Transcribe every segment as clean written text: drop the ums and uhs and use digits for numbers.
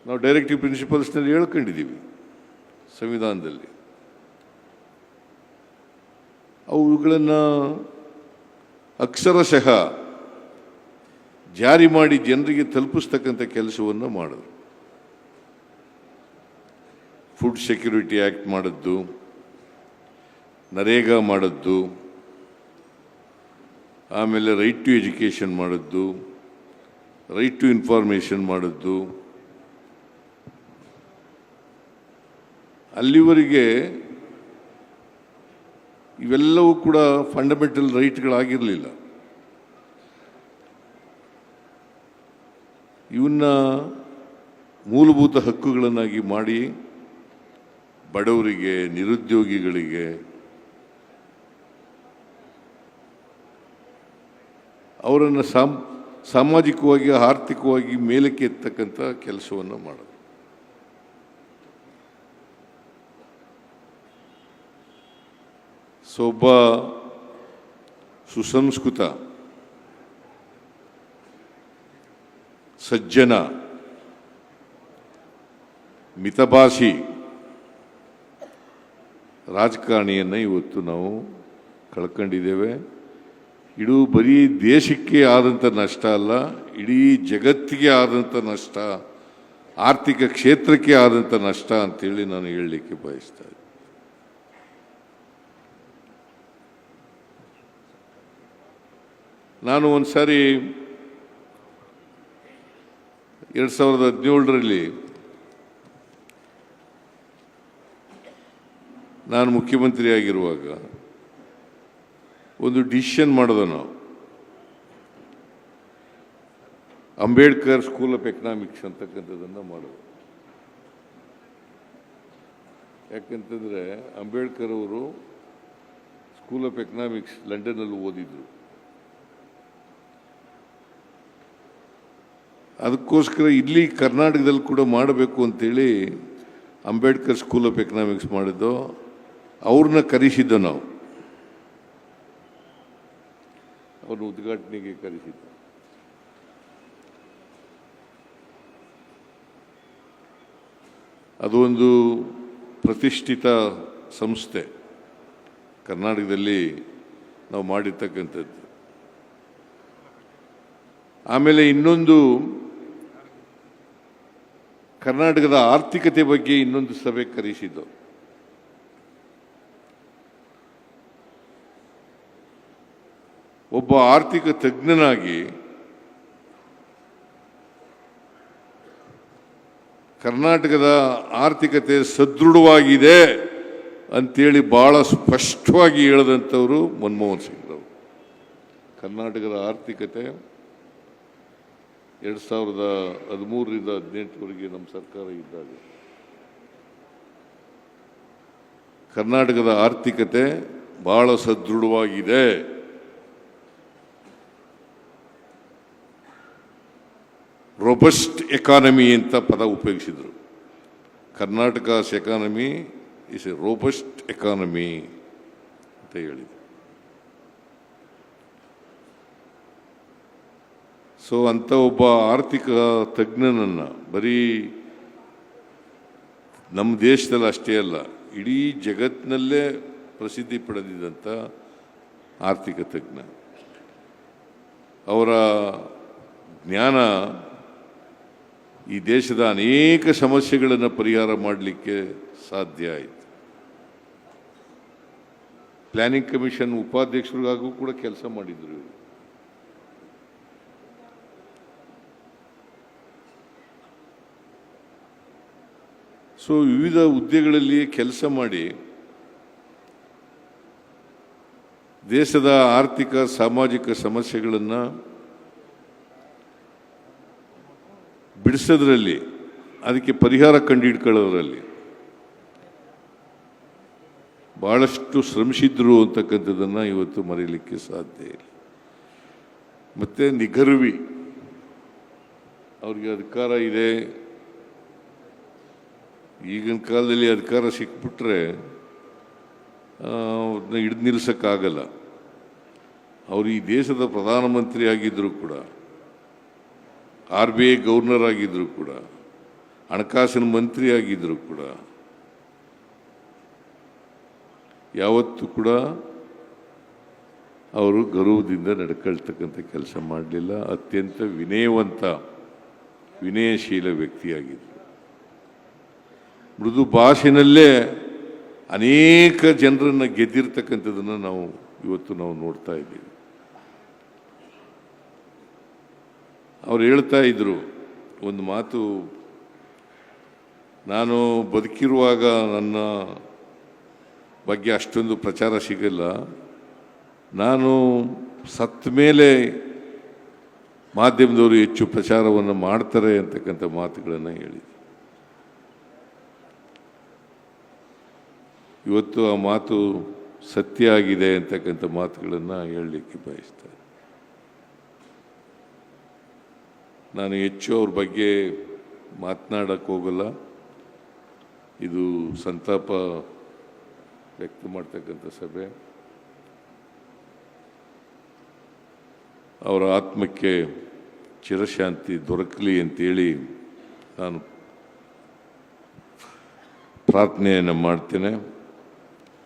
ನಾವು ಡೈರೆಕ್ಟಿವ್ ಪ್ರಿನ್ಸಿಪಲ್ಸ್ನಲ್ಲಿ ಹೇಳ್ಕೊಂಡಿದ್ದೀವಿ ಸಂವಿಧಾನದಲ್ಲಿ. ಅವುಗಳನ್ನು ಅಕ್ಷರಶಃ ಜಾರಿ ಮಾಡಿ ಜನರಿಗೆ ತಲುಪಿಸ್ತಕ್ಕಂಥ ಕೆಲಸವನ್ನು ಮಾಡಿದ್ರು. ಫುಡ್ ಸೆಕ್ಯೂರಿಟಿ ಆ್ಯಕ್ಟ್ ಮಾಡಿದ್ದು, ನರೇಗಾ ಮಾಡಿದ್ದು, ಆಮೇಲೆ ರೈಟ್ ಟು ಎಜುಕೇಷನ್ ಮಾಡಿದ್ದು, ರೈಟ್ ಟು ಇನ್ಫಾರ್ಮೇಷನ್ ಮಾಡಿದ್ದು. ಅಲ್ಲಿವರೆಗೆ ಇವೆಲ್ಲವೂ ಕೂಡ ಫಂಡಮೆಂಟಲ್ ರೈಟ್ಗಳಾಗಿರಲಿಲ್ಲ. ಇವನ್ನ ಮೂಲಭೂತ ಹಕ್ಕುಗಳನ್ನಾಗಿ ಮಾಡಿ ಬಡವರಿಗೆ, ನಿರುದ್ಯೋಗಿಗಳಿಗೆ, ಅವರನ್ನು ಸಾಮಾಜಿಕವಾಗಿ ಆರ್ಥಿಕವಾಗಿ ಮೇಲಕ್ಕೆ ಎತ್ತಕ್ಕಂಥ ಕೆಲಸವನ್ನು ಮಾಡೋದು. ಒಬ್ಬ ಸುಸಂಸ್ಕೃತ ಸಜ್ಜನ ಮಿತಭಾಷಿ ರಾಜಕಾರಣಿಯನ್ನು ಇವತ್ತು ನಾವು ಕಳ್ಕೊಂಡಿದ್ದೇವೆ. ಇದು ಬರೀ ದೇಶಕ್ಕೆ ಆದಂಥ ನಷ್ಟ ಅಲ್ಲ, ಇಡೀ ಜಗತ್ತಿಗೆ ಆದಂಥ ನಷ್ಟ, ಆರ್ಥಿಕ ಕ್ಷೇತ್ರಕ್ಕೆ ಆದಂಥ ನಷ್ಟ ಅಂತೇಳಿ ನಾನು ಹೇಳಲಿಕ್ಕೆ ಬಯಸ್ತಾ ಇದ್ದೀನಿ. ನಾನು ಒಂದು ಸಾರಿ 2017ರಲ್ಲಿ ನಾನು ಮುಖ್ಯಮಂತ್ರಿ ಆಗಿರುವಾಗ ಒಂದು ಡಿಸಿಷನ್ ಮಾಡೋದು. ನಾವು ಅಂಬೇಡ್ಕರ್ ಸ್ಕೂಲ್ ಆಫ್ ಎಕನಾಮಿಕ್ಸ್ ಅಂತಕ್ಕಂಥದ್ದನ್ನು ಮಾಡೋದು. ಯಾಕಂತಂದರೆ ಅಂಬೇಡ್ಕರ್ ಅವರು ಸ್ಕೂಲ್ ಆಫ್ ಎಕನಾಮಿಕ್ಸ್ ಲಂಡನ್ನಲ್ಲಿ ಓದಿದ್ರು. ಅದಕ್ಕೋಸ್ಕರ ಇಲ್ಲಿ ಕರ್ನಾಟಕದಲ್ಲಿ ಕೂಡ ಮಾಡಬೇಕು ಅಂತೇಳಿ ಅಂಬೇಡ್ಕರ್ ಸ್ಕೂಲ್ ಆಫ್ ಎಕನಾಮಿಕ್ಸ್ ಮಾಡಿದ್ದು. ಅವ್ರನ್ನ ಕರೆಸಿದ್ದು ನಾವು, ಅವ್ರನ್ನ ಉದ್ಘಾಟನೆಗೆ ಕರೆಸಿದ್ದು. ಅದು ಒಂದು ಪ್ರತಿಷ್ಠಿತ ಸಂಸ್ಥೆ ಕರ್ನಾಟಕದಲ್ಲಿ ನಾವು ಮಾಡಿರ್ತಕ್ಕಂಥದ್ದು. ಆಮೇಲೆ ಇನ್ನೊಂದು ಕರ್ನಾಟಕದ ಆರ್ಥಿಕತೆ ಬಗ್ಗೆ ಇನ್ನೊಂದು ಸಭೆ ಕರೆಸಿದ್ದು. ಒಬ್ಬ ಆರ್ಥಿಕ ತಜ್ಞನಾಗಿ ಕರ್ನಾಟಕದ ಆರ್ಥಿಕತೆ ಸದೃಢವಾಗಿದೆ ಅಂತೇಳಿ ಬಹಳ ಸ್ಪಷ್ಟವಾಗಿ ಹೇಳಿದಂಥವರು ಮನಮೋಹನ್ ಸಿಂಗ್ರವರು. ಕರ್ನಾಟಕದ ಆರ್ಥಿಕತೆ 2013ರಿಂದ 2018ವರೆಗೆ ನಮ್ಮ ಸರ್ಕಾರ ಇದ್ದಾಗ ಕರ್ನಾಟಕದ ಆರ್ಥಿಕತೆ ಬಹಳ ಸದೃಢವಾಗಿದೆ. ರೋಬಸ್ಟ್ ಎಕಾನಮಿ ಅಂತ ಪದ ಉಪಯೋಗಿಸಿದರು. ಕರ್ನಾಟಕಸ್ economy is a robust economy ಅಂತ ಹೇಳಿದರು. ಅಂಥ ಒಬ್ಬ ಆರ್ಥಿಕ ತಜ್ಞನನ್ನು ಬರೀ ನಮ್ಮ ದೇಶದಲ್ಲಿ ಅಷ್ಟೇ ಅಲ್ಲ, ಇಡೀ ಜಗತ್ತಿನಲ್ಲೇ ಪ್ರಸಿದ್ಧಿ ಪಡೆದಿದ್ದಂಥ ಆರ್ಥಿಕ ತಜ್ಞ. ಅವರ ಜ್ಞಾನ ಈ ದೇಶದ ಅನೇಕ ಸಮಸ್ಯೆಗಳನ್ನು ಪರಿಹಾರ ಮಾಡಲಿಕ್ಕೆ ಸಾಧ್ಯ ಆಯಿತು. ಪ್ಲಾನಿಂಗ್ ಕಮಿಷನ್ ಉಪಾಧ್ಯಕ್ಷರಿಗಾಗೂ ಕೂಡ ಕೆಲಸ ಮಾಡಿದ್ರು. ವಿವಿಧ ಹುದ್ದೆಗಳಲ್ಲಿ ಕೆಲಸ ಮಾಡಿ ದೇಶದ ಆರ್ಥಿಕ ಸಾಮಾಜಿಕ ಸಮಸ್ಯೆಗಳನ್ನು ಬಿಡಿಸೋದ್ರಲ್ಲಿ, ಅದಕ್ಕೆ ಪರಿಹಾರ ಕಂಡುಹಿಡ್ಕೊಳ್ಳೋದ್ರಲ್ಲಿ ಭಾಳಷ್ಟು ಶ್ರಮಿಸಿದ್ರು ಅಂತಕ್ಕಂಥದ್ದನ್ನು ಇವತ್ತು ಮರೆಯಲಿಕ್ಕೆ ಸಾಧ್ಯ ಇಲ್ಲ. ಮತ್ತು ನಿಗರ್ವಿ ಅವ್ರಿಗೆ ಅಧಿಕಾರ ಇದೆ. ಈಗಿನ ಕಾಲದಲ್ಲಿ ಅಧಿಕಾರ ಸಿಕ್ಬಿಟ್ರೆ ಅವ್ರನ್ನ ಹಿಡಿದು ನಿಲ್ಲಿಸೋಕ್ಕಾಗಲ್ಲ. ಅವರು ಈ ದೇಶದ ಪ್ರಧಾನಮಂತ್ರಿ ಆಗಿದ್ದರೂ ಕೂಡ, RBI ಗವರ್ನರ್ ಆಗಿದ್ದರೂ ಕೂಡ, ಹಣಕಾಸಿನ ಮಂತ್ರಿ ಆಗಿದ್ದರು ಕೂಡ ಯಾವತ್ತೂ ಕೂಡ ಅವರು ಗೌರವದಿಂದ ನಡ್ಕೊಳ್ತಕ್ಕಂಥ ಕೆಲಸ ಮಾಡಲಿಲ್ಲ. ಅತ್ಯಂತ ವಿನಯಶೀಲ ವ್ಯಕ್ತಿಯಾಗಿದ್ದರು. ಮೃದು ಭಾಷೆನಲ್ಲೇ ಅನೇಕ ಜನರನ್ನು ಗೆದ್ದಿರ್ತಕ್ಕಂಥದ್ದನ್ನು ಇವತ್ತು ನಾವು ನೋಡ್ತಾ ಇದ್ದೀವಿ. ಅವ್ರು ಹೇಳ್ತಾ ಇದ್ರು ಒಂದು ಮಾತು, ನಾನು ಬದುಕಿರುವಾಗ ನನ್ನ ಬಗ್ಗೆ ಅಷ್ಟೊಂದು ಪ್ರಚಾರ ಸಿಗಲ್ಲ, ನಾನು ಸತ್ತ ಮೇಲೆ ಮಾಧ್ಯಮದವರು ಹೆಚ್ಚು ಪ್ರಚಾರವನ್ನು ಮಾಡ್ತಾರೆ ಅಂತಕ್ಕಂಥ ಮಾತುಗಳನ್ನು ಹೇಳಿದ್ರು. ಇವತ್ತು ಆ ಮಾತು ಸತ್ಯ ಆಗಿದೆ ಅಂತಕ್ಕಂಥ ಮಾತುಗಳನ್ನು ಹೇಳಲಿಕ್ಕೆ ಬಯಸ್ತಾರೆ. ನಾನು ಹೆಚ್ಚು ಅವ್ರ ಬಗ್ಗೆ ಮಾತನಾಡಕ್ಕೆ ಹೋಗಲ್ಲ. ಇದು ಸಂತಾಪ ವ್ಯಕ್ತ ಮಾಡ್ತಕ್ಕಂಥ ಸಭೆ. ಅವರ ಆತ್ಮಕ್ಕೆ ಚಿರಶಾಂತಿ ದೊರಕಲಿ ಅಂತೇಳಿ ನಾನು ಪ್ರಾರ್ಥನೆಯನ್ನು ಮಾಡ್ತೇನೆ.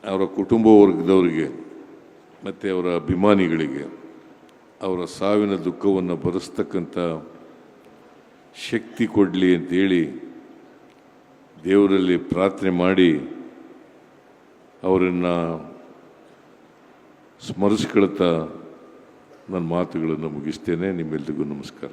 ಅವರ ಕುಟುಂಬ ವರ್ಗದವರಿಗೆ ಮತ್ತು ಅವರ ಅಭಿಮಾನಿಗಳಿಗೆ ಅವರ ಸಾವಿನ ದುಃಖವನ್ನು ಭರಿಸ್ತಕ್ಕಂಥ ಶಕ್ತಿ ಕೊಡಲಿ ಅಂತೇಳಿ ದೇವರಲ್ಲಿ ಪ್ರಾರ್ಥನೆ ಮಾಡಿ ಅವರನ್ನು ಸ್ಮರಿಸ್ಕೊಳ್ತಾ ನನ್ನ ಮಾತುಗಳನ್ನು ಮುಗಿಸ್ತೇನೆ. ನಿಮ್ಮೆಲ್ಲರಿಗೂ ನಮಸ್ಕಾರ.